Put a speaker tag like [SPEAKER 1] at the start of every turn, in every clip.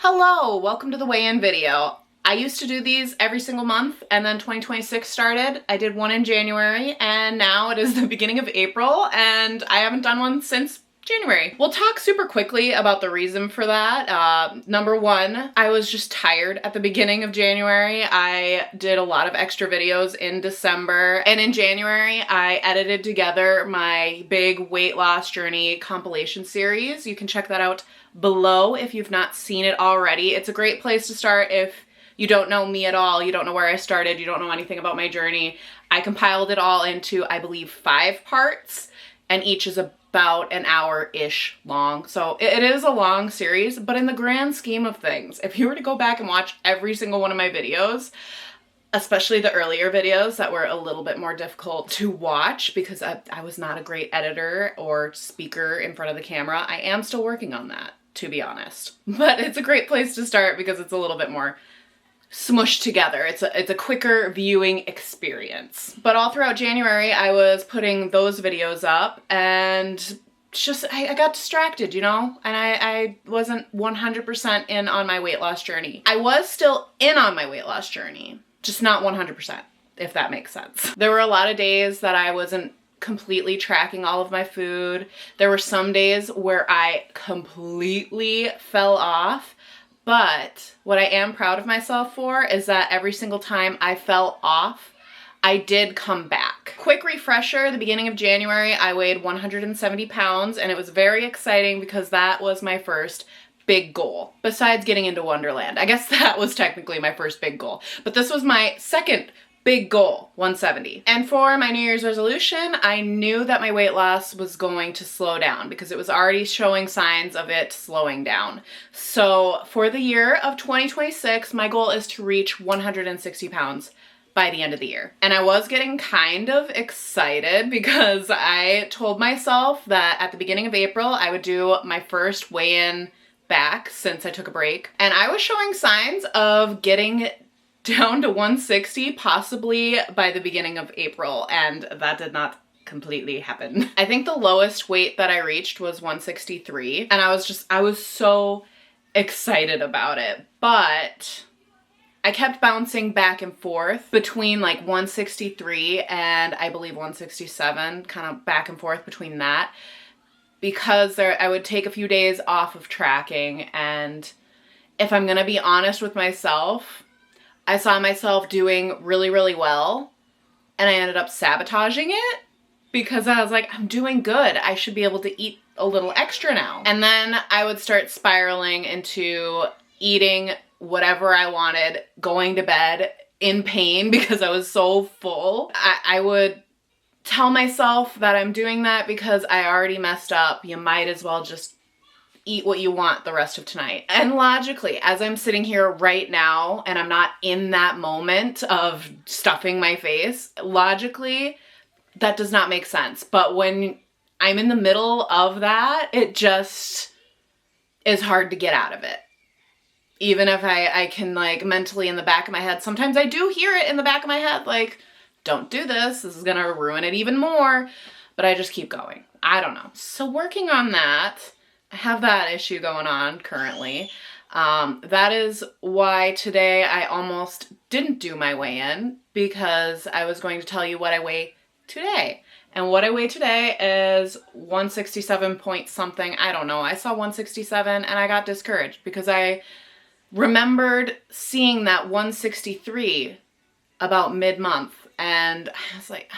[SPEAKER 1] Hello, welcome to the weigh-in video. I used to do these every single month and then 2026 started. I did one in January and now it is the beginning of April and I haven't done one since January. We'll talk super quickly about the reason for that. Number one, I was just tired at the beginning of January. I did a lot of extra videos in December, and in January I edited together my big weight loss journey compilation series. You can check that out below if you've not seen it already. It's a great place to start if you don't know me at all, you don't know where I started, you don't know anything about my journey. I compiled it all into, I believe, 5 parts, and each is about an hour-ish long. So it is a long series, but in the grand scheme of things, if you were to go back and watch every single one of my videos, especially the earlier videos that were a little bit more difficult to watch because I was not a great editor or speaker in front of the camera. I am still working on that, to be honest. But it's a great place to start because it's a little bit more smushed together. It's a quicker viewing experience. But all throughout January, I was putting those videos up and just, I got distracted, you know? And I wasn't 100% in on my weight loss journey. I was still in on my weight loss journey, just not 100%, if that makes sense. There were a lot of days that I wasn't completely tracking all of my food. There were some days where I completely fell off. But what I am proud of myself for is that every single time I fell off, I did come back. Quick refresher, the beginning of January, I weighed 170 pounds and it was very exciting because that was my first big goal. Besides getting into Wonderland. I guess that was technically my first big goal. But this was my second big goal, 170. And for my New Year's resolution, I knew that my weight loss was going to slow down because it was already showing signs of it slowing down. So for the year of 2026, my goal is to reach 160 pounds by the end of the year. And I was getting kind of excited because I told myself that at the beginning of April, I would do my first weigh-in back since I took a break. And I was showing signs of getting down to 160 possibly by the beginning of April, and that did not completely happen. I think the lowest weight that I reached was 163, and I was so excited about it, but I kept bouncing back and forth between like 163 and I believe 167, kind of back and forth between that, because I would take a few days off of tracking, and if I'm gonna be honest with myself, I saw myself doing really, really well, and I ended up sabotaging it because I was like, I'm doing good. I should be able to eat a little extra now. And then I would start spiraling into eating whatever I wanted, going to bed in pain because I was so full. I would tell myself that I'm doing that because I already messed up. You might as well just eat what you want the rest of tonight. And logically, as I'm sitting here right now and I'm not in that moment of stuffing my face, logically, that does not make sense. But when I'm in the middle of that, it just is hard to get out of it. Even if I can, like, mentally in the back of my head, sometimes I do hear it in the back of my head, like, don't do this, this is gonna ruin it even more. But I just keep going. I don't know. So working on that, I have that issue going on currently. That is why today I almost didn't do my weigh-in, because I was going to tell you what I weigh today. And what I weigh today is 167 point something. I don't know. I saw 167 and I got discouraged because I remembered seeing that 163 about mid-month, and I was like,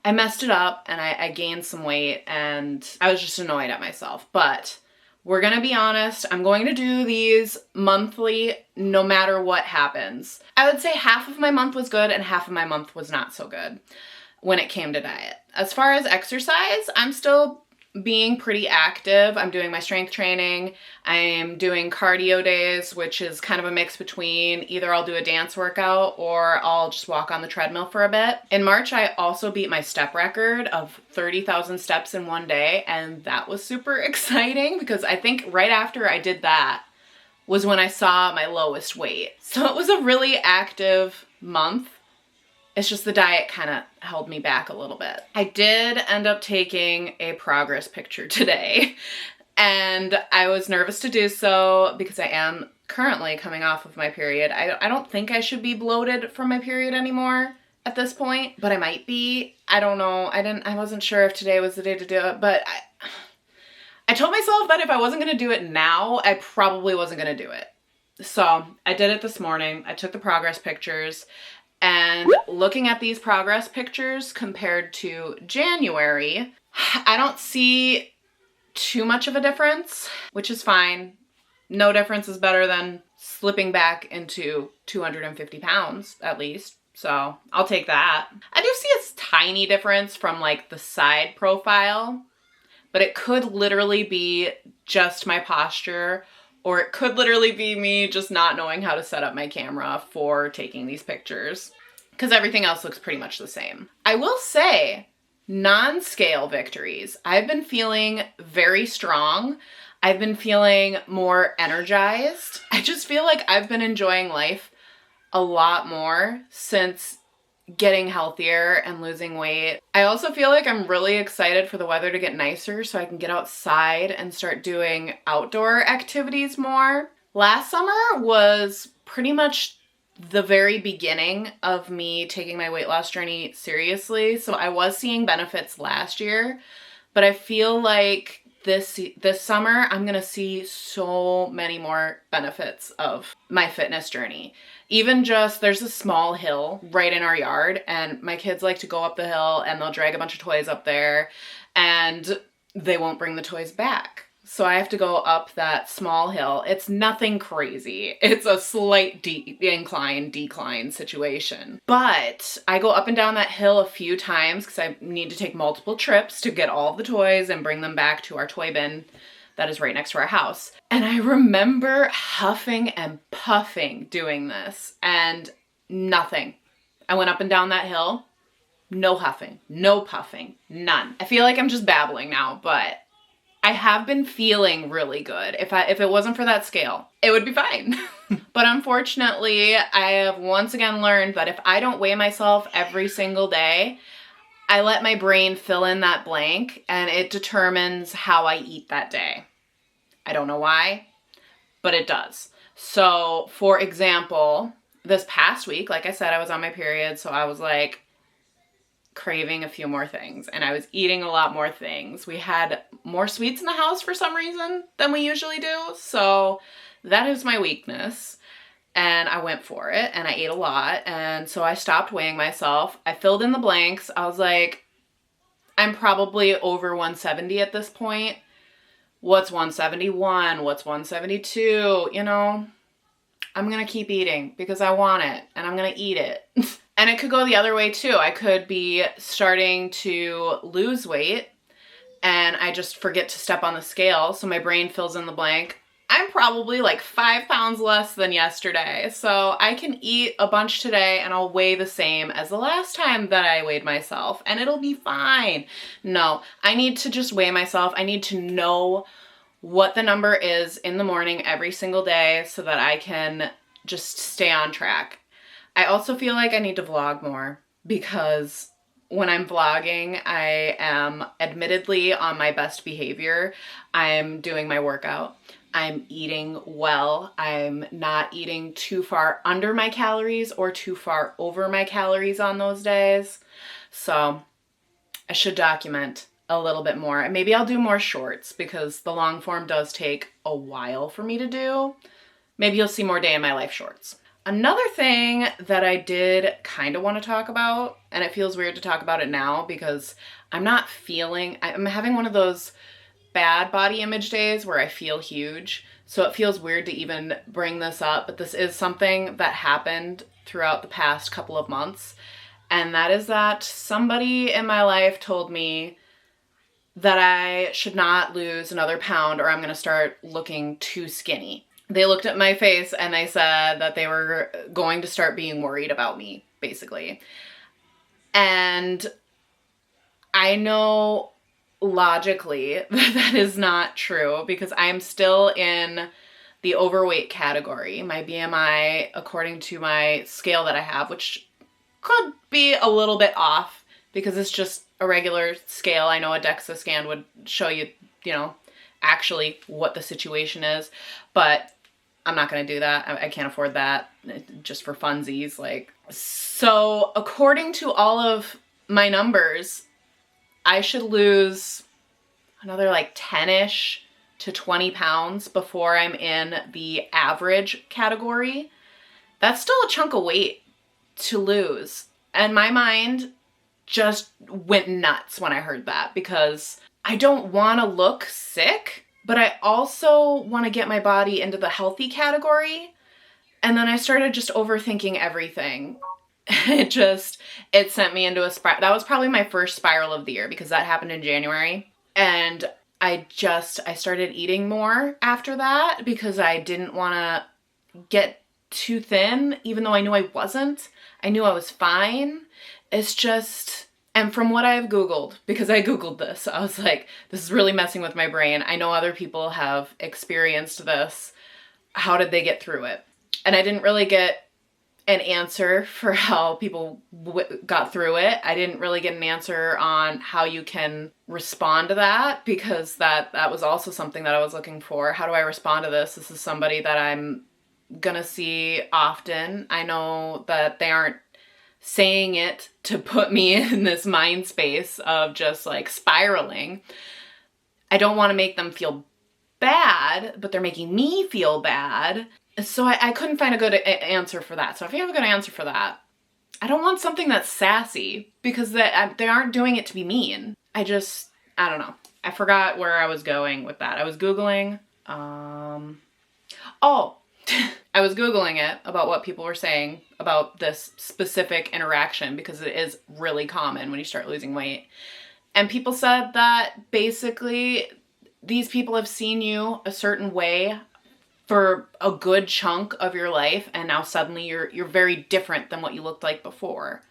[SPEAKER 1] I messed it up and I gained some weight and I was just annoyed at myself. But we're gonna be honest, I'm going to do these monthly no matter what happens. I would say half of my month was good and half of my month was not so good when it came to diet. As far as exercise, I'm still being pretty active. I'm doing my strength training. I'm doing cardio days, which is kind of a mix between either I'll do a dance workout or I'll just walk on the treadmill for a bit. In March, I also beat my step record of 30,000 steps in one day, and that was super exciting because I think right after I did that was when I saw my lowest weight. So it was a really active month. It's just the diet kind of held me back a little bit. I did end up taking a progress picture today, And I was nervous to do so because I am currently coming off of my period. I don't think I should be bloated from my period anymore at this point, but I might be. I don't know. I wasn't sure if today was the day to do it, but I told myself that if I wasn't going to do it now, I probably wasn't going to do it. So I did it this morning. I took the progress pictures, and looking at these progress pictures compared to January, I don't see too much of a difference, which is fine. No difference is better than slipping back into 250 pounds at least. So I'll take that. I do see a tiny difference from like the side profile, but it could literally be just my posture, or it could literally be me just not knowing how to set up my camera for taking these pictures, because everything else looks pretty much the same. I will say, non-scale victories. I've been feeling very strong. I've been feeling more energized. I just feel like I've been enjoying life a lot more since getting healthier and losing weight. I also feel like I'm really excited for the weather to get nicer so I can get outside and start doing outdoor activities more. Last summer was pretty much the very beginning of me taking my weight loss journey seriously. So I was seeing benefits last year, but I feel like this summer I'm gonna see so many more benefits of my fitness journey. Even just, there's a small hill right in our yard, and my kids like to go up the hill and they'll drag a bunch of toys up there and they won't bring the toys back. So I have to go up that small hill. It's nothing crazy. It's a slight decline situation. But I go up and down that hill a few times because I need to take multiple trips to get all of the toys and bring them back to our toy bin that is right next to our house. And I remember huffing and puffing doing this and nothing. I went up and down that hill, no huffing, no puffing, none. I feel like I'm just babbling now, but I have been feeling really good. If it wasn't for that scale, it would be fine. But unfortunately, I have once again learned that if I don't weigh myself every single day, I let my brain fill in that blank and it determines how I eat that day. I don't know why, but it does. So, for example, this past week, like I said, I was on my period, so I was like craving a few more things and I was eating a lot more things. We had more sweets in the house for some reason than we usually do, so that is my weakness. And I went for it and I ate a lot, and so I stopped weighing myself. I filled in the blanks. I was like, I'm probably over 170 at this point. What's 171? What's 172? You know, I'm gonna keep eating because I want it and I'm gonna eat it. And it could go the other way too. I could be starting to lose weight and I just forget to step on the scale, so my brain fills in the blank. I'm probably like 5 pounds less than yesterday, so I can eat a bunch today and I'll weigh the same as the last time that I weighed myself and it'll be fine. No, I need to just weigh myself. I need to know what the number is in the morning every single day so that I can just stay on track. I also feel like I need to vlog more because when I'm vlogging, I am admittedly on my best behavior. I'm doing my workout. I'm eating well. I'm not eating too far under my calories or too far over my calories on those days. So I should document a little bit more. And maybe I'll do more shorts because the long form does take a while for me to do. Maybe you'll see more day in my life shorts. Another thing that I did kind of want to talk about, and it feels weird to talk about it now because I'm having one of those bad body image days where I feel huge. So it feels weird to even bring this up, but this is something that happened throughout the past couple of months. And that is that somebody in my life told me that I should not lose another pound or I'm going to start looking too skinny. They looked at my face and they said that they were going to start being worried about me, basically. And I know logically that is not true because I'm still in the overweight category. My BMI, according to my scale that I have, which could be a little bit off because it's just a regular scale. I know a DEXA scan would show you, actually what the situation is, but I'm not going to do that. I can't afford that just for funsies. Like, so according to all of my numbers, I should lose another like 10-ish to 20 pounds before I'm in the average category. That's still a chunk of weight to lose. And my mind just went nuts when I heard that, because I don't want to look sick, but I also want to get my body into the healthy category. And then I started just overthinking everything. It sent me into a spiral. That was probably my first spiral of the year, because that happened in January. And I started eating more after that because I didn't want to get too thin, even though I knew I wasn't. I knew I was fine. It's just, and from what I've Googled, because I Googled this, I was like, this is really messing with my brain. I know other people have experienced this. How did they get through it? And I didn't really get an answer for how people got through it. I didn't really get an answer on how you can respond to that, because that was also something that I was looking for. How do I respond to this? This is somebody that I'm gonna see often. I know that they aren't saying it to put me in this mind space of just like spiraling. I don't want to make them feel bad, but they're making me feel bad. So I couldn't find a good answer for that. So if you have a good answer for that, I don't want something that's sassy, because they aren't doing it to be mean. I don't know. I forgot where I was going with that. I was Googling, I was Googling it about what people were saying about this specific interaction, because it is really common when you start losing weight. And people said that basically these people have seen you a certain way for a good chunk of your life, and now suddenly you're very different than what you looked like before.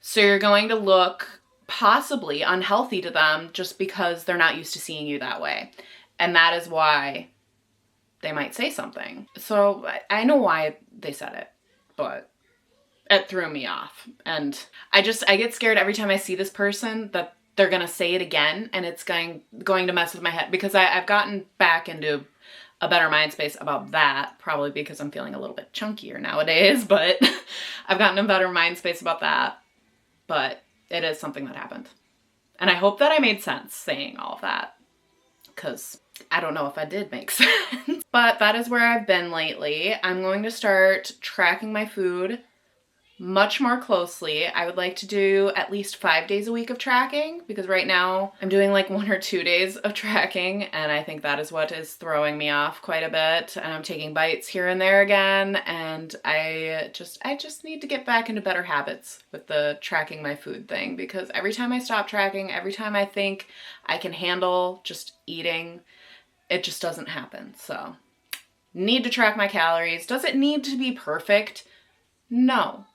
[SPEAKER 1] So you're going to look possibly unhealthy to them just because they're not used to seeing you that way. And that is why they might say something. So I know why they said it, but it threw me off. And I get scared every time I see this person that they're going to say it again, and it's going to mess with my head, because I've gotten back into a better mind space about that, probably because I'm feeling a little bit chunkier nowadays, but I've gotten a better mind space about that. But it is something that happened. And I hope that I made sense saying all of that, because I don't know if I did make sense. But that is where I've been lately. I'm going to start tracking my food much more closely. I would like to do at least 5 days a week of tracking, because right now I'm doing like 1 or 2 days of tracking, and I think that is what is throwing me off quite a bit. And I'm taking bites here and there again, and I just need to get back into better habits with the tracking my food thing, because every time I stop tracking, every time I think I can handle just eating, it just doesn't happen. So, need to track my calories. Does it need to be perfect? No.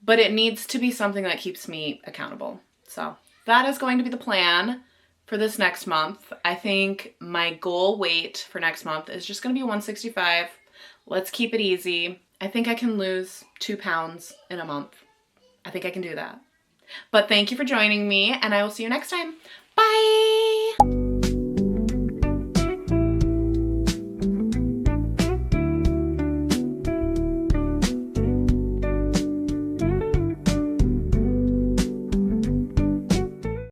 [SPEAKER 1] But it needs to be something that keeps me accountable. So that is going to be the plan for this next month. I think my goal weight for next month is just going to be 165. Let's keep it easy. I think I can lose 2 pounds in a month. I think I can do that. But thank you for joining me, and I will see you next time. Bye!